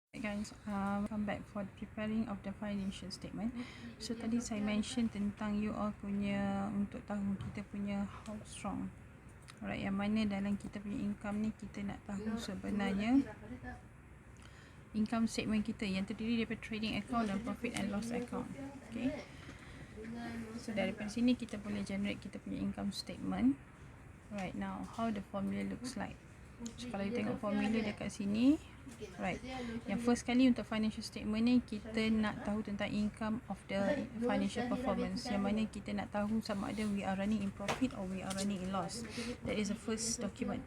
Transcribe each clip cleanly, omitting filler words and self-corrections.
Guys, welcome back for the preparing of the financial statement. So tadi saya mention tentang you all punya untuk tahu kita punya how strong. Alright, yang mana dalam kita punya income ni kita nak tahu sebenarnya income statement kita yang terdiri daripada trading account dan profit and loss account. Okay. So daripada sini kita boleh generate kita punya income statement. Right now, how the formula looks like. So kalau you tengok formula dekat sini, right, yang first kali untuk financial statement ni kita nak tahu tentang income of the financial performance, yang mana kita nak tahu sama ada we are running in profit or we are running in loss. That is the first document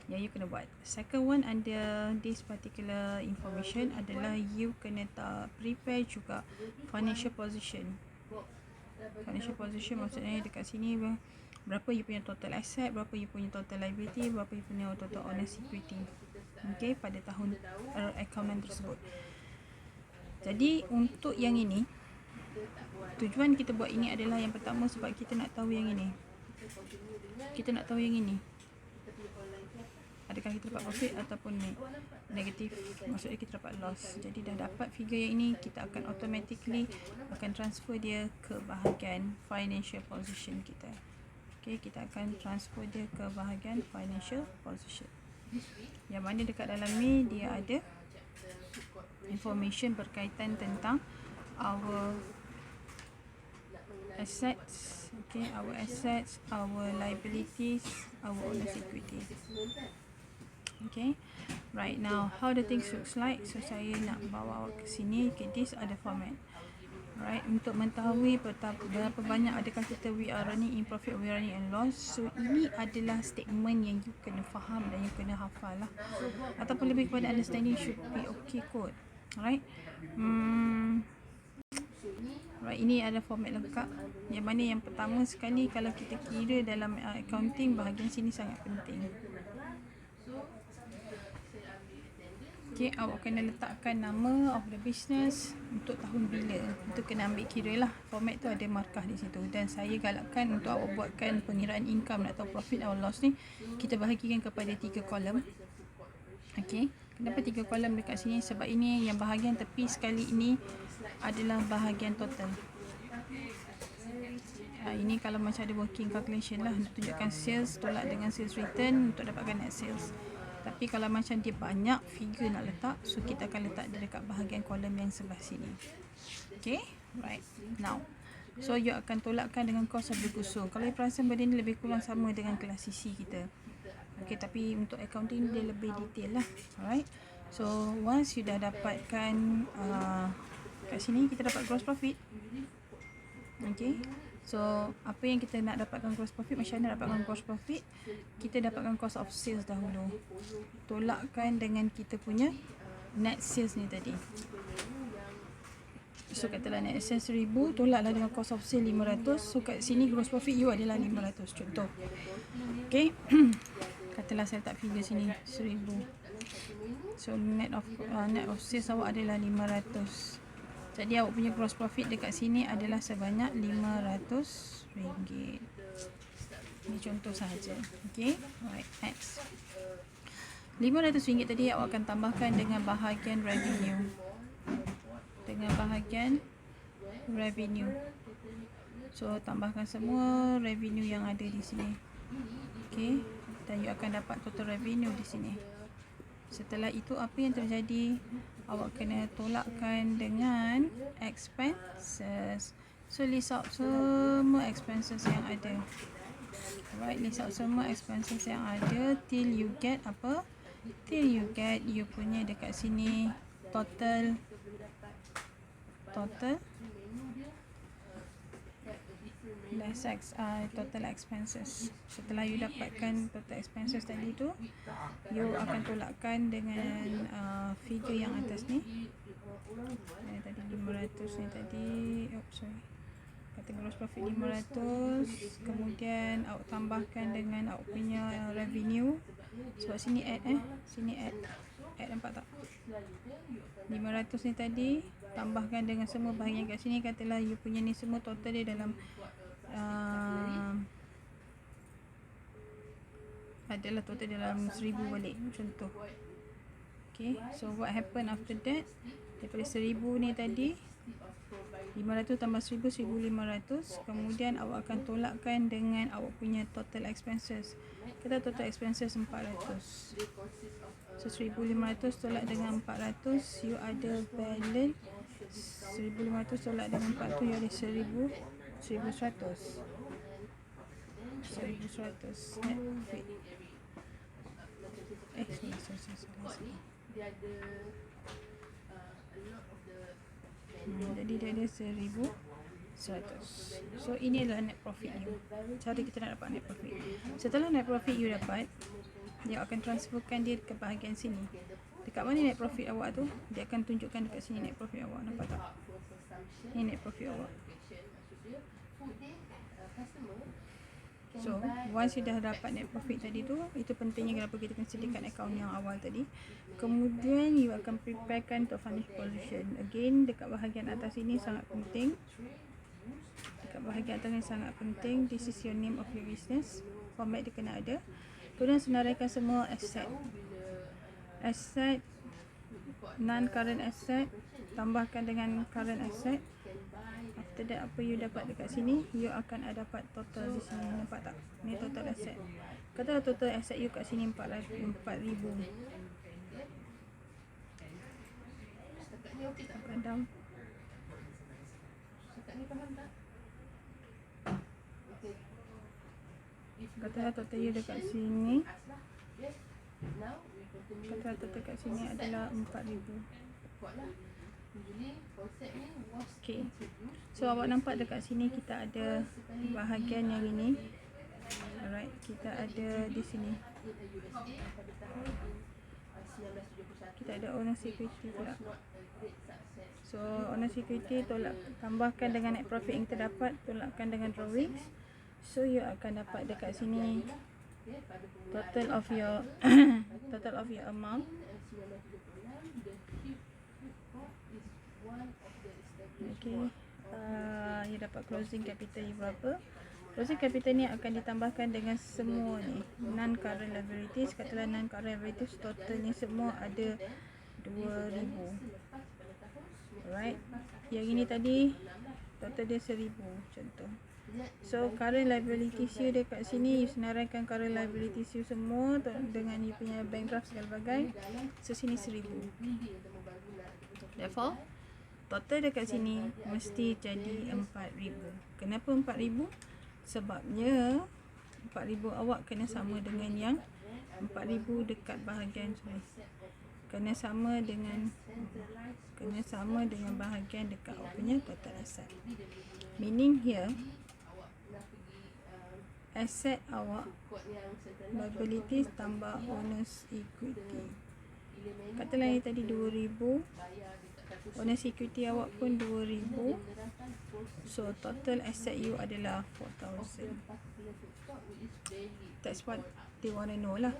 yang you kena buat. Second one under this particular information adalah you kena prepare juga financial position. Financial position maksudnya dekat sini berapa you punya total asset, berapa you punya total liability, berapa you punya total honest equity. Okay, pada tahun accountant tersebut. Jadi untuk yang ini, tujuan kita buat ini adalah yang pertama sebab kita nak tahu yang ini. Kita nak tahu yang ini. Adakah kita dapat profit ataupun negatif, maksudnya kita dapat loss. Jadi dah dapat figure yang ini, kita akan automatically akan transfer dia ke bahagian financial position kita. Okay, kita akan transfer dia ke bahagian financial position. Yang mana dekat dalam ni dia ada information berkaitan tentang our assets, okay, our assets, our liabilities, our honest equity. Okay, right now how the things looks like. So saya nak bawa ke sini. Okay, these are the format. Right, untuk mengetahui berapa banyak adakah kita we are running in profit or we are running in loss. So ini adalah statement yang you kena faham dan you kena hafal lah, ataupun lebih kepada understanding should be okay kot. Alright, right, ini ada format lengkap yang mana yang pertama sekali kalau kita kira dalam accounting, bahagian sini sangat penting. Okay, awak kena letakkan nama of the business untuk tahun bila. Itu kena ambil kira lah. Format tu ada markah di situ. Dan saya galakkan untuk awak buatkan pengiraan income atau profit or loss ni, kita bahagikan kepada 3 kolom. Okay, kenapa 3 kolom dekat sini? Sebab ini yang bahagian tepi sekali ini adalah bahagian total. Ini kalau macam ada working calculation lah, nak tunjukkan sales tolak dengan sales return untuk dapatkan net sales. Tapi kalau macam dia banyak figure nak letak, so kita akan letak dia dekat bahagian kolom yang sebelah sini. Okay, right, now so you akan tolakkan dengan cost of the goods sold. Kalau you perasan benda ni lebih kurang sama dengan kelas CC kita. Okay, tapi untuk accounting dia lebih detail lah. Alright, so once you dah dapatkan kat sini kita dapat gross profit. Okay, so apa yang kita nak dapatkan gross profit, macam mana dapatkan gross profit? Kita dapatkan cost of sales dahulu, tolakkan dengan kita punya net sales ni tadi. So katalah net sales 1000, tolaklah dengan cost of sales 500. So kat sini gross profit you adalah 500 contoh. Okay, katalah saya letak figure sini 1000. So net of sales awak adalah 500. Jadi awak punya gross profit dekat sini adalah sebanyak RM500. Ini contoh sahaja. Okay, alright, next. RM500 tadi awak akan tambahkan dengan bahagian revenue. Dengan bahagian revenue. So tambahkan semua revenue yang ada di sini. Okay, dan you akan dapat total revenue di sini. Setelah itu apa yang terjadi? Awak kena tolakkan dengan expenses. So list out semua expenses yang ada. Alright, list out semua expenses yang ada till you get apa? Till you get you punya dekat sini total total expenses. Setelah you dapatkan total expenses tadi tu, you akan tolakkan dengan figure yang atas ni. Tadi 500 ni tadi, kata gross profit 500, kemudian awak tambahkan dengan awak punya revenue. Sebab sini add sini add nampak tak? 500 ni tadi tambahkan dengan semua bahagian kat sini. Katalah you punya ni semua total dia dalam adalah total dalam 1000 balik contoh. Okay, so what happen after that? Daripada 1000 ni tadi, 500 tambah 1000, 1500. Kemudian awak akan tolakkan dengan awak punya total expenses. Kita total expenses 400. So 1500 tolak dengan 400, you ada balance. 1500 tolak dengan 400, you ada 1100. 1100 net profit. Sorry. Jadi dia ada 1100. So ini adalah net profit you. Cara kita nak dapat net profit. Setelah net profit you dapat, dia akan transferkan dia ke bahagian sini. Dekat mana net profit awak tu? Dia akan tunjukkan dekat sini net profit awak. Nampak tak? Ini net profit awak. So, once you dah dapat net profit tadi tu, itu pentingnya kenapa kita kena sediakan akaun yang awal tadi. Kemudian you akan preparekan untuk financial position. Again, dekat bahagian atas ini sangat penting. Dekat bahagian atas ni sangat penting. This is your name of your business. Format dia kena ada. Kemudian senaraikan semua aset. Aset, non-current asset, tambahkan dengan current asset. After that, apa you dapat dekat sini, you akan dapat total di sini. Nampak tak? Ni total asset. Kata total asset you kat sini 4,000. Akan down. Kata total you dekat sini. Kata total kat sini adalah 4,000. Okay. So awak nampak dekat sini kita ada bahagian yang ini. Alright, kita ada di sini. Kita ada owner security pula. So owner security tolak, tambahkan dengan net profit yang kita dapat, tolakkan dengan drawings. So you akan dapat dekat sini total of your total of your amount. Okay, you dapat closing capital you berapa. Closing capital ni akan ditambahkan dengan semua ni non-current liabilities. Katalah non-current liabilities total ni semua ada 2,000. Alright, yang ini tadi total dia 1,000 contoh. So current liabilities you dekat sini, you senaraikan current liabilities you semua dengan you punya bank draft segala bagai. So sini 1,000. Therefore total dekat sini mesti jadi 4,000. Kenapa 4,000? Sebabnya 4,000 awak kena sama dengan yang 4,000 dekat bahagian sini. Kena sama dengan bahagian dekat awak punya total asset. Meaning here, asset awak liabilities tambah owners equity. Katalah yang tadi 2,000. Owner security awak pun 2,000. So total asset you adalah 4,000. That's what they want to know lah.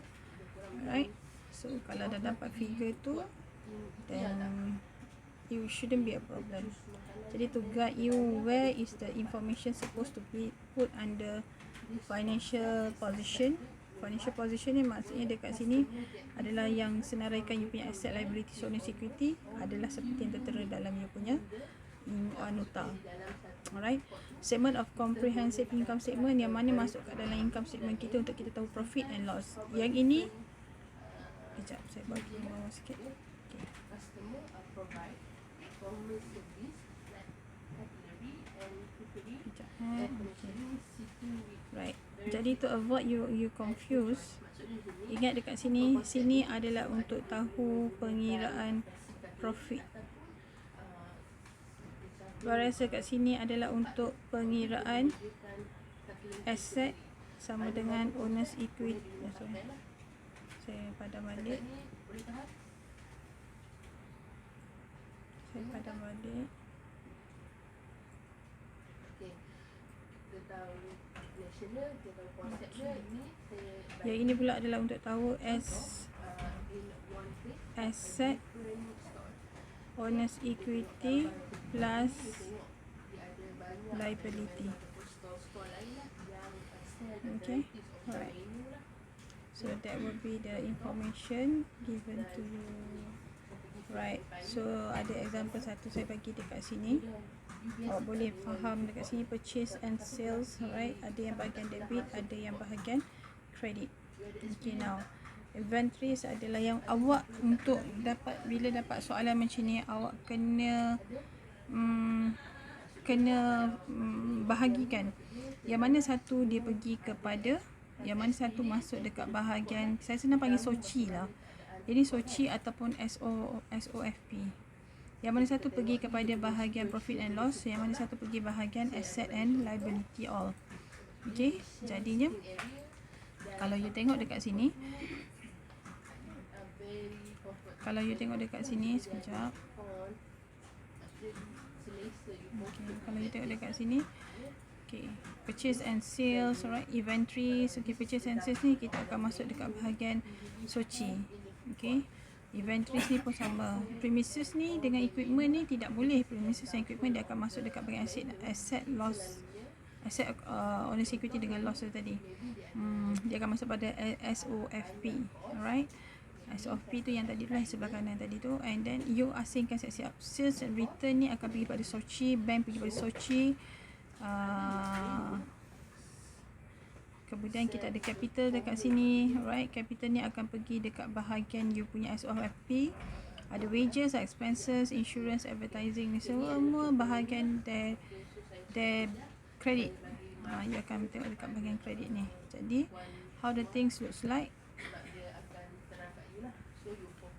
Alright. So kalau dah dapat figure tu, then you shouldn't be a problem. Jadi to guide you where is the information supposed to be put under financial position. Financial position ni maksudnya dekat sini adalah yang senaraikan you punya asset liability owner security adalah seperti yang tertera dalam you punya nota. Alright. Statement of comprehensive income statement yang mana masuk kat dalam income statement kita untuk kita tahu profit and loss. Yang ini kejap saya bagi bawah sikit. Okay. Kejap. Okay. Right. Jadi to avoid you confuse, ingat dekat sini adalah untuk tahu pengiraan profit. Whereas kat sini adalah untuk pengiraan asset sama dengan owners equity. Saya padam balik. Yang ini pula adalah untuk tahu asset owners equity plus liability. Okay, alright. So that will be the information given to you. Right, so ada example satu saya bagi dekat sini. Awak boleh faham dekat sini purchase and sales, right? Ada yang bahagian debit, ada yang bahagian credit. Okay, now inventories adalah yang awak untuk dapat, bila dapat soalan macam ni, awak kena bahagikan yang mana satu dia pergi kepada, yang mana satu masuk dekat bahagian, saya senang panggil SOCI lah. Ini SOCI ataupun SOFP. Yang mana satu pergi kepada bahagian profit and loss, yang mana satu pergi bahagian asset and liability all. Okay, jadinya kalau you tengok dekat sini, sekejap. Okay, kalau you tengok dekat sini, okay, purchase and sales, alright, inventories. Okay, purchase and sales ni kita akan masuk dekat bahagian SOCI. Okay, inventories ni pun sama. Premises ni dengan equipment ni tidak boleh. Premises dan equipment dia akan masuk dekat bahagian asset loss, asset owner's equity dengan loss tadi. Dia akan masuk pada SOFP, alright. SOFP tu yang tadi lah, sebelah kanan tadi tu. And then you asingkan siap-siap. Sales and return ni akan pergi pada SOCI, bank pergi pada SOCI. Kemudian kita ada capital dekat sini, right? Capital ni akan pergi dekat bahagian you punya SOFP. Ada wages, expenses, insurance, advertising, ni semua bahagian their credit. You akan tengok dekat bahagian credit ni. Jadi how the things looks like.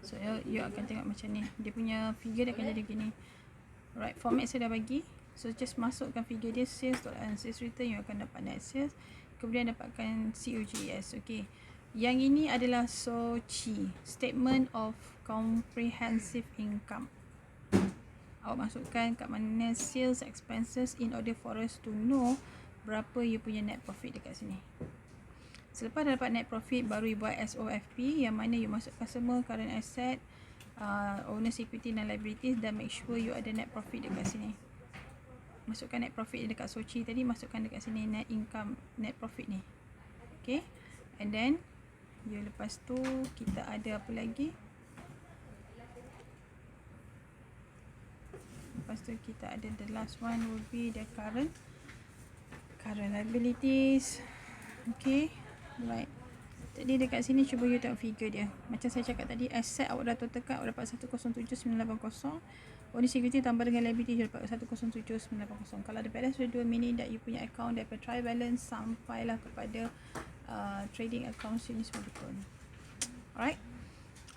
So you akan tengok macam ni. Dia punya figure dia akan jadi begini. Right, format saya dah bagi. So just masukkan figure dia, sales and sales return, you akan dapat net sales. Kemudian dapatkan COGS. Okay, yang ini adalah SOCI, Statement of Comprehensive Income. Awak masukkan kat mana sales expenses in order for us to know berapa you punya net profit dekat sini. Selepas dah dapat net profit, baru you buat SOFP, yang mana you masukkan semua current asset, owner's equity dan liabilities, dan make sure you ada net profit dekat sini. Masukkan net profit dekat SOCI tadi, masukkan dekat sini net income, net profit ni. Okay, and then you lepas tu kita ada apa lagi? Lepas tu kita ada the last one will be the current liabilities. Okay, right. Jadi dekat sini cuba you tengok figure dia. Macam saya cakap tadi, asset awak dah total cut, awak dapat 107980. Owner's equity tambah dengan liability you dapat 107980. Kalau ada balance dua meaning that you punya account daripada trial balance sampailah kepada trading account sini semua betul. Alright.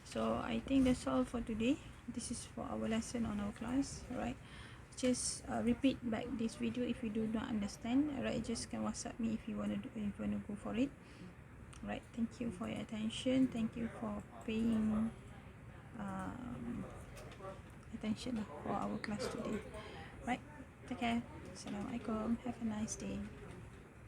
So I think that's all for today. This is for our lesson on our class. Alright. Just repeat back this video if you do not understand. Alright, just can WhatsApp me if you wanna go for it. Right, thank you for your attention. Thank you for paying attention for our class today. Right, take care. Assalamualaikum. Have a nice day.